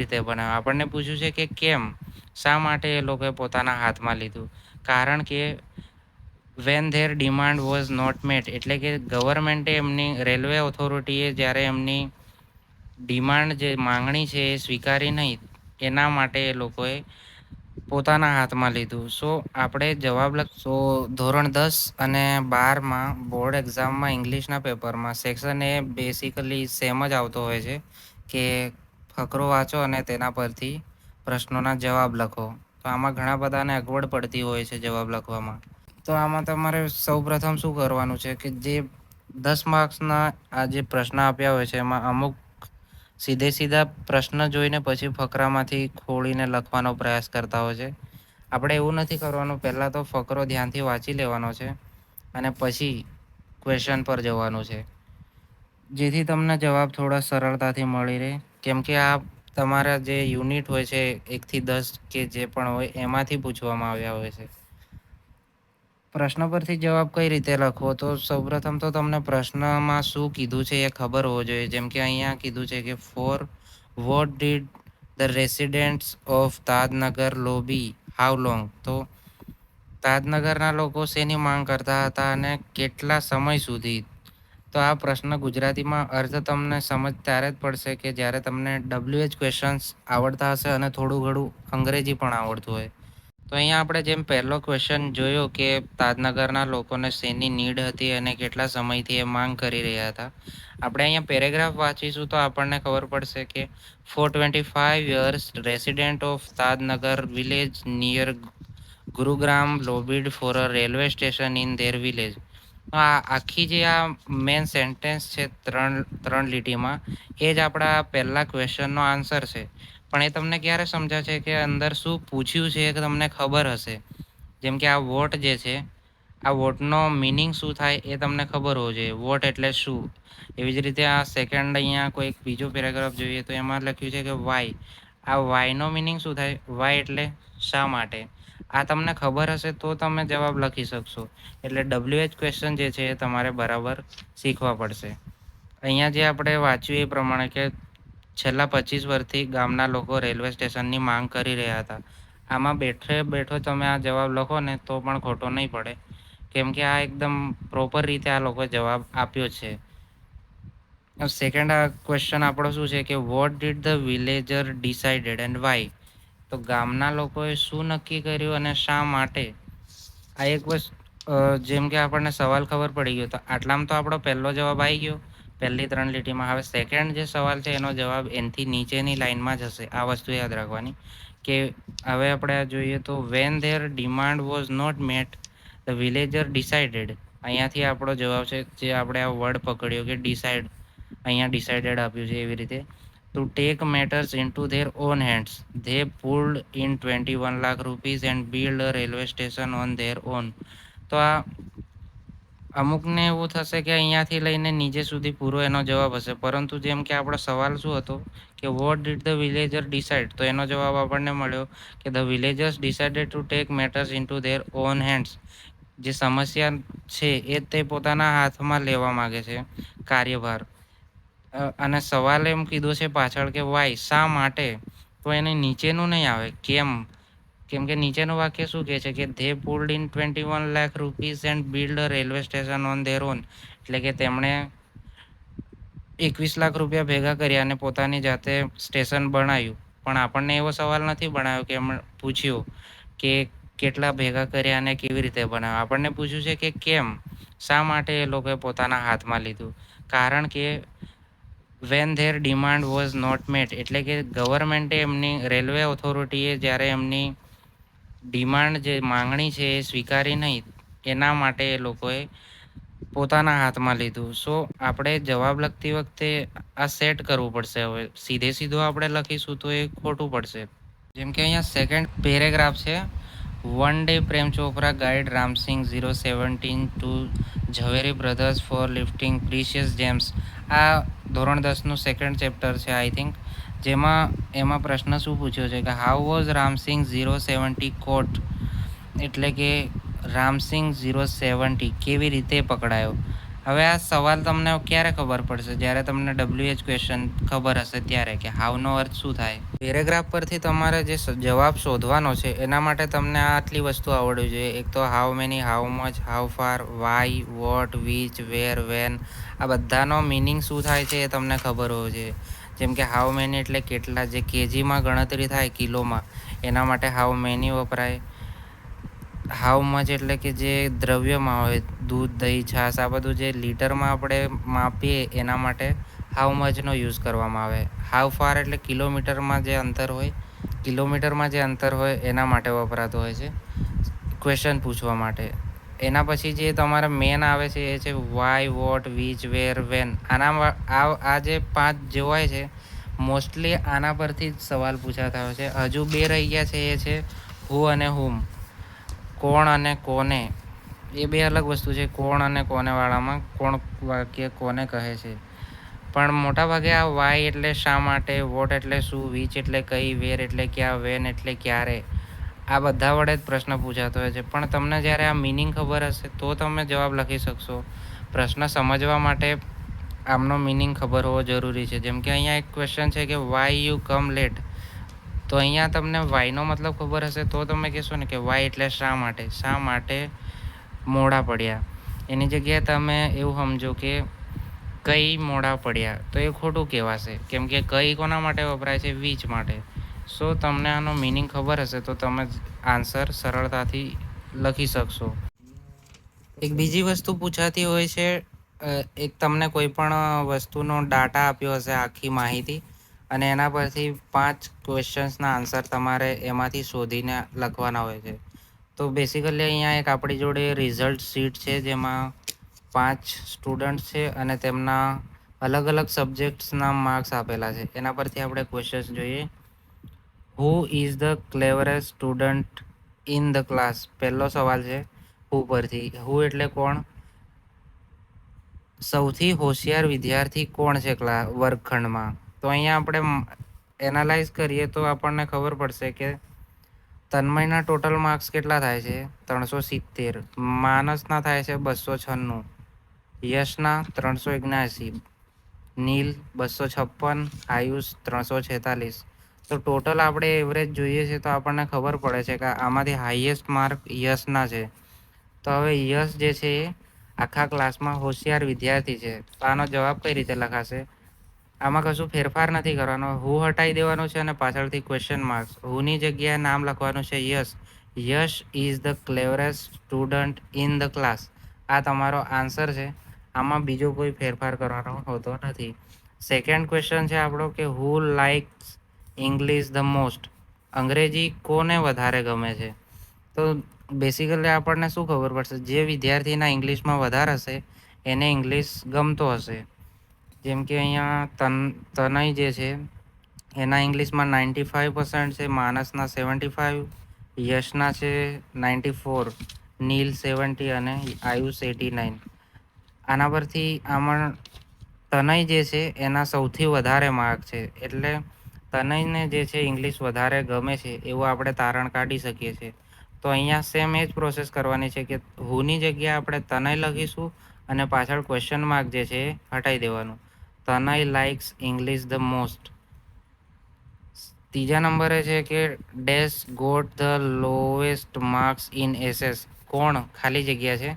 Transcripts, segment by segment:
રીતે બનાવ્યો? આપણને પૂછ્યું છે કે કેમ, શા માટે એ લોકોએ પોતાના હાથમાં લીધું? કારણ કે when their demand was not met, એટલે કે ગવર્મેન્ટે એમની રેલવે ઓથોરિટીએ જ્યારે એમની ડિમાન્ડ જે માંગણી છે એ સ્વીકારી નહીં, એના માટે એ લોકોએ પોતાના હાથમાં લીધું. સો આપણે જવાબ ધોરણ 10 અને 12માં બોર્ડ એક્ઝામમાં ઇંગ્લિશના પેપરમાં સેક્શન એ બેસિકલી સેમ જ આવતો હોય છે કે ફકરો વાંચો અને તેના પરથી પ્રશ્નોના જવાબ લખો. તો આમાં ઘણા બધાને અગવડ પડતી હોય છે જવાબ લખવામાં. તો આમાં તમારે સૌપ્રથમ શું કરવાનું છે કે જે 10 માર્ક્સના આ જે પ્રશ્ન આપ્યા હોય છે એમાં અમુક સીધા પ્રશ્ન જોઈને પછી ફકરામાંથી ખોળીને લખવાનો પ્રયાસ કરતા હોય છે. આપણે એવું નથી કરવાનું, પહેલાં તો ફકરો ધ્યાનથી વાંચી લેવાનો છે અને પછી ક્વેશ્ચન પર જવાનું છે, જેથી તમને જવાબ થોડા સરળતાથી મળી રહે. કેમ કે આ તમારા જે યુનિટ હોય છે 1 થી 10 કે જે પણ હોય એમાંથી પૂછવામાં આવ્યા હોય છે. પ્રશ્ન પરથી જવાબ કઈ રીતે લખવો? તો સૌપ્રથમ તો તમને પ્રશ્નમાં શું કીધું છે એ ખબર હોવો જોઈએ. જેમ કે અહીંયા કીધું છે કે for what did the residents of Tajnagar lobby how long? તો તાજનગરના લોકો શેની માંગ કરતા હતા અને કેટલા સમય સુધી? તો આ પ્રશ્ન ગુજરાતીમાં અર્થ તમને સમજ ત્યારે જ પડશે કે જ્યારે તમને WH ક્વેશ્ચન્સ આવડતા હશે અને થોડું ઘણું અંગ્રેજી પણ આવડતું હોય. તો અહીંયા આપણે જેમ પહેલો ક્વેશ્ચન જોયો કે તાજનગરના લોકોને શેની નીડ હતી અને કેટલા સમયથી એ માંગ કરી રહ્યા હતા. આપણે અહીંયા પેરેગ્રાફ વાંચીશું તો આપણને ખબર પડશે કે for 25 years resident of Tajnagar village near Gurugram lobbied for a railway station in their village. આ આખી જે આ મેન સેન્ટેન્સ છે ત્રણ લીટીમાં, એ જ આપણા પહેલા ક્વેશ્ચનનો આન્સર છે. પણ એ તમને ક્યારે સમજાશે કે અંદર શું પૂછ્યું છે એ તમને ખબર હશે. જેમ કે આ વોટ જે છે, આ વોટનો મિનિંગ શું થાય એ તમને ખબર હોવો જોઈએ. વોટ એટલે શું? એવી જ રીતે આ સેકન્ડ અહીંયા કોઈ બીજો પેરેગ્રાફ જોઈએ તો એમાં લખ્યું છે કે વાય. આ વાયનો મિનિંગ શું થાય? વાય એટલે શા માટે. આ તમને ખબર હશે તો તમે જવાબ લખી શકશો. એટલે WH ક્વેશ્ચન જે છે એ તમારે બરાબર શીખવા પડશે. અહીંયા જે આપણે વાંચ્યું એ પ્રમાણે કે છેલ્લા 25 વર્ષથી ગામના લોકો રેલવે સ્ટેશનની માંગ કરી રહ્યા હતા. આમાં બેઠો તમે આ જવાબ લખો ને તો પણ ખોટો નહીં પડે, કેમ કે આ એકદમ પ્રોપર રીતે આ લોકોએ જવાબ આપ્યો છે. સેકન્ડ ક્વેશ્ચન આપણો શું છે કે what did the villager decided and why? તો ગામના લોકોએ શું નક્કી કર્યું અને શા માટે? આ એક જેમ કે આપણને સવાલ ખબર પડી ગયો તો આટલામાં તો આપણો પહેલો જવાબ આવી ગયો પહેલી 3 લીટીમાં. હવે સેકન્ડ જે સવાલ છે એનો જવાબ એનથી નીચેની લાઈનમાં જ હશે. આ વસ્તુ યાદ રાખવાની કે હવે આપણે જોઈએ તો when their demand was not met the villager decided. અહીંયાથી આપણો જવાબ છે જે આપણે આ વર્ડ પકડ્યો કે ડિસાઇડ, અહીંયા ડિસાઇડેડ આપ્યું છે એવી રીતે. To take matters into there on hands they pulled in 21 lakh rupees and build a railway station on there on. તો આ અમુકને એવું થશે કે અહીંયાથી લઈને નીચે સુધી પૂરો એનો જવાબ હશે, પરંતુ જેમ કે આપણો સવાલ શું હતો કે what did the villager decide, તો એનો જવાબ આપણને મળ્યો કે the villagers decided to take matters into there on hands. જે સમસ્યા છે એ તે પોતાના હાથમાં લેવા માંગે છે કાર્યભાર. અને સવાલ એમ કીધું છે પાછળ કે વાય, શા માટે? તો એને નીચેનું નહીં આવે કેમ. કેમ કે નીચેનું વાક્ય શું કહે છે કે they pulled in 21 lakh rupees and build a railway station on there on. એટલે કે તેમણે 21 લાખ રૂપિયા ભેગા કર્યા અને પોતાની જાતે સ્ટેશન બનાવ્યું. પણ આપણને એવો સવાલ નથી બનાવ્યો કે એમણે પૂછ્યું કે કેટલા ભેગા કર્યા અને કેવી રીતે બનાવ્યા. આપણને પૂછ્યું છે કે કેમ, શા માટે એ લોકોએ પોતાના હાથમાં લીધું? કારણ કે when their demand was not met, એટલે કે ગવર્મેન્ટે એમની રેલવે ઓથોરિટીએ જ્યારે એમની ડિમાન્ડ જે માંગણી છે એ સ્વીકારી નહીં, એના માટે એ લોકોએ પોતાના હાથમાં લીધું. સો આપણે જવાબ લખતી વખતે આ સેટ કરવું પડશે. હવે સીધો આપણે લખીશું તો એ ખોટું પડશે. જેમ કે અહીંયા સેકન્ડ પેરેગ્રાફ છે, one day Prem Chopra guide Ram Singh 017 two ઝવેરી બ્રધર્સ ફોર લિફ્ટિંગ પ્રીશિયસ જેમ્સ. આ ધોરણ 10નું સેકન્ડ ચેપ્ટર છે આઈ થિંક, એમાં પ્રશ્ન શું પૂછ્યો છે કે હાઉ વોઝ રામસિંગ 070 કોટ? એટલે કે રામસિંગ 070 કેવી રીતે પકડાયો? હવે આ સવાલ તમને ક્યારે ખબર પડશે? જ્યારે તમને WH ક્વેશ્ચન ખબર હશે ત્યારે, કે હાવનો અર્થ શું થાય. પેરેગ્રાફ પરથી તમારે જે જવાબ શોધવાનો છે એના માટે તમને આટલી વસ્તુ આવડવી જોઈએ. એક તો how many, how much, how far, why, what, which, where, when, આ બધાનો મિનિંગ શું થાય છે એ તમને ખબર હોવું જોઈએ. જેમ કે હાઉ મેની એટલે કેટલા, જે કેજીમાં ગણતરી થાય કિલોમાં, એના માટે હાઉ મેની વપરાય. હાઉ મચ એટલે કે જે દ્રવ્યમાં હોય, દૂધ, દહીં, છાશ, આ બધું જે લીટરમાં આપણે માપીએ એના માટે હાઉ મચનો યુઝ કરવામાં આવે. હાઉ ફાર એટલે કિલોમીટરમાં જે અંતર હોય, કિલોમીટરમાં જે અંતર હોય એના માટે વપરાતો હોય છે ક્વેશ્ચન પૂછવા માટે. એના પછી જે તમારા મેન આવે છે એ છે why, what, which, where, when. આ જે 5 જે હોય છે મોસ્ટલી આના પરથી જ સવાલ પૂછાતા હોય છે. હજુ 2 રહી ગયા છે, એ છે હુ અને હુમ, કોણ અને કોને. એ 2 અલગ વસ્તુ છે. કોણ અને કોને વાળામાં કોણ વાક્ય કોને કહે છે. પણ મોટાભાગે આ વાય એટલે શા માટે, વોટ એટલે શું, વિચ એટલે કઈ, વેર એટલે ક્યાં, વેન એટલે ક્યારે, આ બધા વડે જ પ્રશ્ન પૂછાતો હોય છે. પણ તમને જ્યારે આ મિનિંગ ખબર હશે તો તમે જવાબ લખી શકશો. પ્રશ્ન સમજવા માટે આમનો મિનિંગ ખબર હોવો જરૂરી છે. જેમ કે અહીંયા એક ક્વેશ્ચન છે કે વાય યુ કમ લેટ. તો અહીંયા તમને વાયનો મતલબ ખબર હશે તો તમે કહેશો ને કે વાય એટલે શા માટે, શા માટે મોડા પડ્યા. એની જગ્યાએ તમે એવું સમજો કે કઈ મોડા પડ્યા, તો એ ખોટું કહેવાશે. કેમ કે કઈ કોના માટે વપરાય છે? વિચ માટે. સો તમને આનો મિનિંગ ખબર હશે તો તમે આન્સર સરળતાથી લખી શકશો. એક બીજી વસ્તુ પૂછાતી હોય છે, એક તમને કોઈ પણ વસ્તુનો ડાટા આપ્યો હશે, આખી માહિતી, અને એના પરથી 5 ક્વેશ્ચન્સના આન્સર તમારે એમાંથી શોધીને લખવાના હોય છે. તો બેસિકલી અહીંયા એક આપણી જોડે રિઝલ્ટ શીટ છે જેમાં 5 સ્ટુડન્ટ છે અને તેમના અલગ અલગ સબ્જેક્ટ્સના માર્ક્સ આપેલા છે. એના પરથી આપણે ક્વેશ્ચન્સ જોઈએ. Who is the cleverest student in the class? પહેલો સવાલ છે હુ પરથી. હુ એટલે કોણ? સૌથી હોશિયાર વિદ્યાર્થી કોણ છે વર્ગખંડમાં? તો અહીંયા આપણે એનાલાઇઝ કરીએ તો આપણને ખબર પડશે કે તન્મયના ટોટલ માર્ક્સ કેટલા થાય છે? 370. માનસના થાય છે 296. યશના 379. નીલ 256. આયુષ 346. તો ટોટલ આપણે એવરેજ જોઈએ છે તો આપણને ખબર પડે છે કે આમાંથી હાઈએસ્ટ માર્ક યશના છે. તો હવે યશ જે છે એ આખા ક્લાસમાં હોશિયાર વિદ્યાર્થી છે. તો આનો જવાબ કઈ રીતે લખાશે? આમાં કશું ફેરફાર નથી કરવાનો. હુ હટાવી દેવાનું છે અને પાછળથી ક્વેશ્ચન માર્ક્સ. હુની જગ્યાએ નામ લખવાનું છે Yash. Yash is the cleverest student in the class. આ તમારો આન્સર છે. આમાં બીજો કોઈ ફેરફાર કરવાનો હોતો નથી. સેકન્ડ ક્વેશ્ચન છે આપણો કે હુ લાઇક્સ ઇંગ્લિશ ધ મોસ્ટ? અંગ્રેજી કોને વધારે ગમે છે? તો બેસિકલી આપણને શું ખબર પડશે? જે વિદ્યાર્થીના ઇંગ્લિશમાં વધારે હશે એને ઇંગ્લિશ ગમતો હશે. જેમ કે અહીંયા તનય જે છે એના ઇંગ્લિશમાં 95% છે, માનસના 75, યશના છે 94, નીલ 70 અને આયુષ 89. આના પરથી આમાં તનય જે છે એના સૌથી વધારે માર્ક છે, એટલે તનયને જે છે ઇંગ્લિશ વધારે ગમે છે એવું આપણે તારણ કાઢી શકીએ છીએ. તો અહીંયા સેમ એ જ પ્રોસેસ કરવાની છે કે હુની જગ્યાએ આપણે તનય લખીશું અને પાછળ ક્વેશ્ચન માર્ક જે છે એ હટાવી દેવાનું. Tanay likes English the most. ત્રીજા નંબરે છે કે dash got the lowest marks in SS? કોણ ખાલી જગ્યા છે,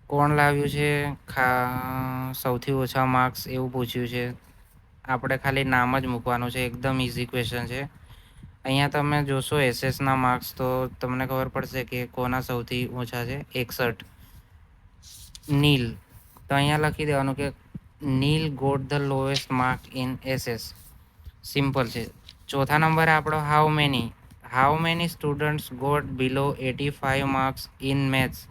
કોણ લાવ્યું છે સૌથી ઓછા માર્ક્સ એવું પૂછ્યું છે. આપણે ખાલી નામ જ મૂકવાનું છે. એકદમ ઇઝી ક્વેશ્ચન છે. અહીંયા તમે જોશો એસએસના માર્ક્સ તો તમને ખબર પડશે કે કોના સૌથી ઓછા છે. 61. નીલ. તો અહીંયા લખી દેવાનું કે Neel got the lowest mark in SS. Simple છે. ચોથા નંબરે આપણો how many students got below 85 marks in maths?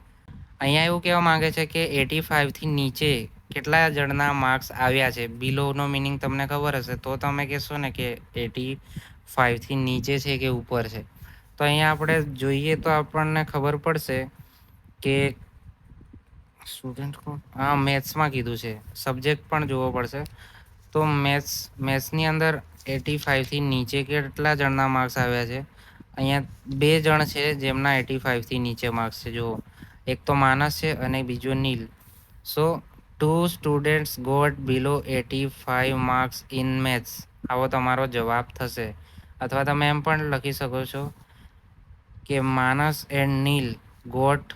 અહીંયા એવું કહેવા માંગે છે કે 85થી નીચે કેટલા જણના માર્ક્સ આવ્યા છે. બિલોનો મિનિંગ તમને ખબર હશે તો તમે કહેશો ને કે 85થી નીચે છે કે ઉપર છે. તો અહીંયા આપણે જોઈએ તો આપણને ખબર પડશે કે સ્ટુડન્ટ મેથ્સમાં કીધું છે. સબ્જેક્ટ પણ જોવો પડશે. તો મેથ્સની અંદર 85થી નીચે કેટલા જણના માર્ક્સ આવ્યા છે? અહીંયા 2 જણ છે જેમના 85થી નીચે માર્ક્સ છે. જુઓ, એક તો માનસ છે અને બીજો નીલ. સો 2 students got below 85 marks in maths. આવો તમારો જવાબ થશે. અથવા તમે એમ પણ લખી શકો છો કે Manas and Neel got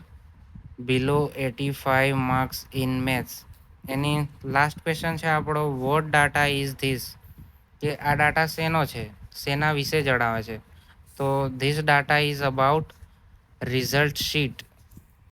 below 85 marks in maths. Any last question છે આપણો, વોટ ડાટા ઇઝ ધીસ, કે આ ડાટા શેનો છે, શેના વિશે જણાવે છે. તો this data is about result sheet.